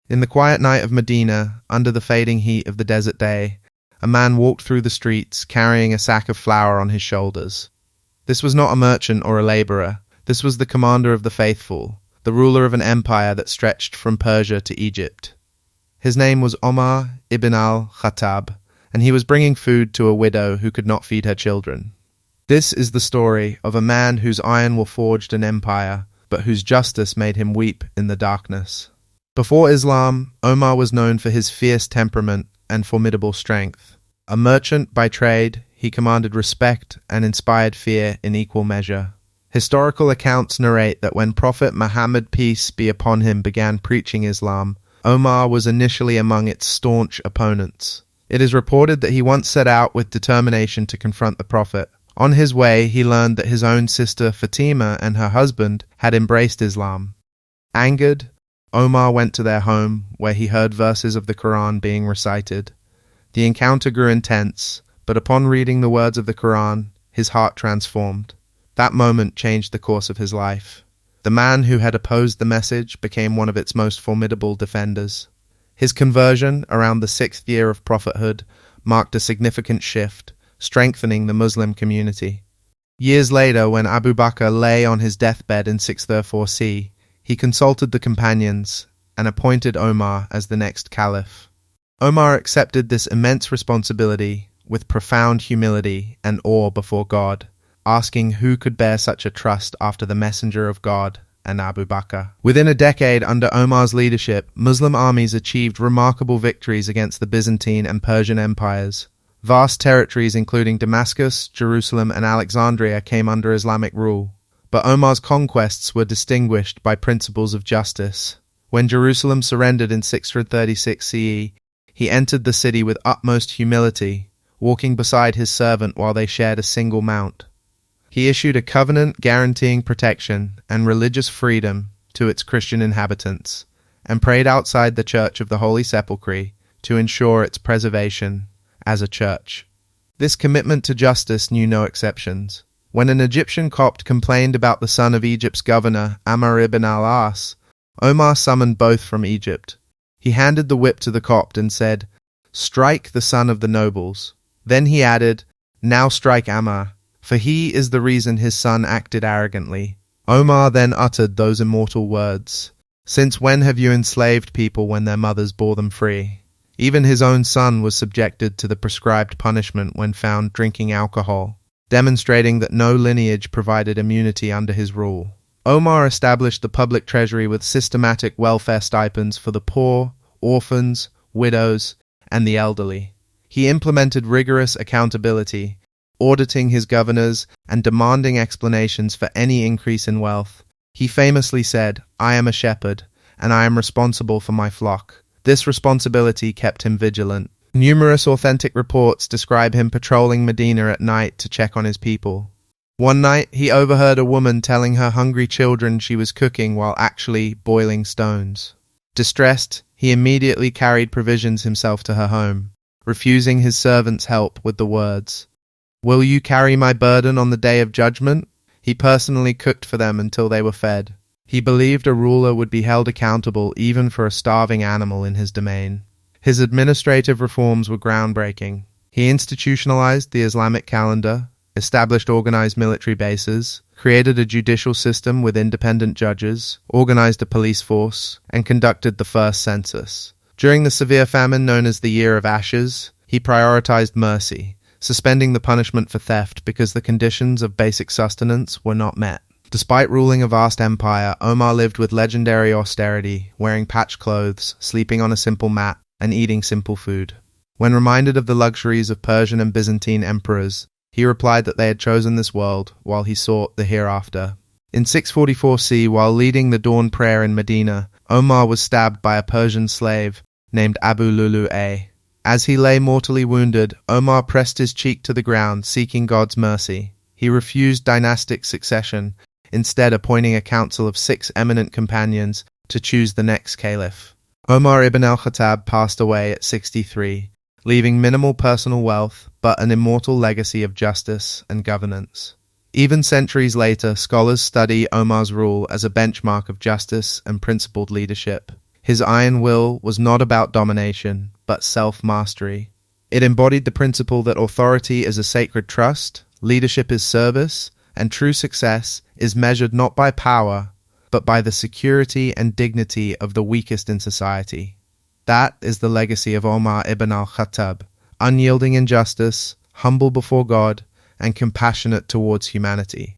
In the quiet night of Medina, under the fading heat of the desert day, a man walked through the streets carrying a sack of flour on his shoulders. This was not a merchant or a laborer. This was the commander of the faithful, the ruler of an empire that stretched from Persia to Egypt. His name was Umar ibn al-Khattab, and he was bringing food to a widow who could not feed her children. This is the story of a man whose iron will forged an empire, but whose justice made him weep in the darkness. Before Islam, Omar was known for his fierce temperament and formidable strength. A merchant by trade, he commanded respect and inspired fear in equal measure. Historical accounts narrate that when Prophet Muhammad, peace be upon him, began preaching Islam, Omar was initially among its staunch opponents. It is reported that he once set out with determination to confront the Prophet. On his way, he learned that his own sister Fatima and her husband had embraced Islam. Angered, Omar went to their home, where he heard verses of the Quran being recited. The encounter grew intense, but upon reading the words of the Quran, his heart transformed. That moment changed the course of his life. The man who had opposed the message became one of its most formidable defenders. His conversion, around the 6th year of prophethood, marked a significant shift, strengthening the Muslim community. Years later, when Abu Bakr lay on his deathbed in 634 CE, he consulted the companions and appointed Omar as the next caliph. Omar accepted this immense responsibility with profound humility and awe before God, asking who could bear such a trust after the messenger of God and Abu Bakr. Within a decade under Omar's leadership, Muslim armies achieved remarkable victories against the Byzantine and Persian empires. Vast territories including Damascus, Jerusalem, and Alexandria came under Islamic rule. But Omar's conquests were distinguished by principles of justice. When Jerusalem surrendered in 636 CE, he entered the city with utmost humility, walking beside his servant while they shared a single mount. He issued a covenant guaranteeing protection and religious freedom to its Christian inhabitants, and prayed outside the Church of the Holy Sepulchre to ensure its preservation as a church. This commitment to justice knew no exceptions. When an Egyptian Copt complained about the son of Egypt's governor, Umar ibn al-Aas, Omar summoned both from Egypt. He handed the whip to the Copt and said, "Strike the son of the nobles." Then he added, "Now strike Umar, for he is the reason his son acted arrogantly." Omar then uttered those immortal words, "Since when have you enslaved people when their mothers bore them free?" Even his own son was subjected to the prescribed punishment when found drinking alcohol, demonstrating that no lineage provided immunity under his rule. Omar established the public treasury with systematic welfare stipends for the poor, orphans, widows, and the elderly. He implemented rigorous accountability, auditing his governors and demanding explanations for any increase in wealth. He famously said, "I am a shepherd, and I am responsible for my flock." This responsibility kept him vigilant. Numerous authentic reports describe him patrolling Medina at night to check on his people. One night, he overheard a woman telling her hungry children she was cooking while actually boiling stones. Distressed, he immediately carried provisions himself to her home, refusing his servants' help with the words, "Will you carry my burden on the day of judgment?" He personally cooked for them until they were fed. He believed a ruler would be held accountable even for a starving animal in his domain. His administrative reforms were groundbreaking. He institutionalized the Islamic calendar, established organized military bases, created a judicial system with independent judges, organized a police force, and conducted the first census. During the severe famine known as the Year of Ashes, he prioritized mercy, suspending the punishment for theft because the conditions of basic sustenance were not met. Despite ruling a vast empire, Omar lived with legendary austerity, wearing patched clothes, sleeping on a simple mat, and eating simple food. When reminded of the luxuries of Persian and Byzantine emperors, he replied that they had chosen this world while he sought the hereafter. In 644 CE, while leading the dawn prayer in Medina, Omar was stabbed by a Persian slave named Abu Lulu'ay. As he lay mortally wounded, Omar pressed his cheek to the ground, seeking God's mercy. He refused dynastic succession, instead appointing a council of 6 eminent companions to choose the next caliph. Umar ibn al-Khattab passed away at 63, leaving minimal personal wealth but an immortal legacy of justice and governance. Even centuries later, scholars study Omar's rule as a benchmark of justice and principled leadership. His iron will was not about domination, but self-mastery. It embodied the principle that authority is a sacred trust, leadership is service, and true success is measured not by power, but by the security and dignity of the weakest in society. That is the legacy of Umar ibn al-Khattab, unyielding in justice, humble before God, and compassionate towards humanity.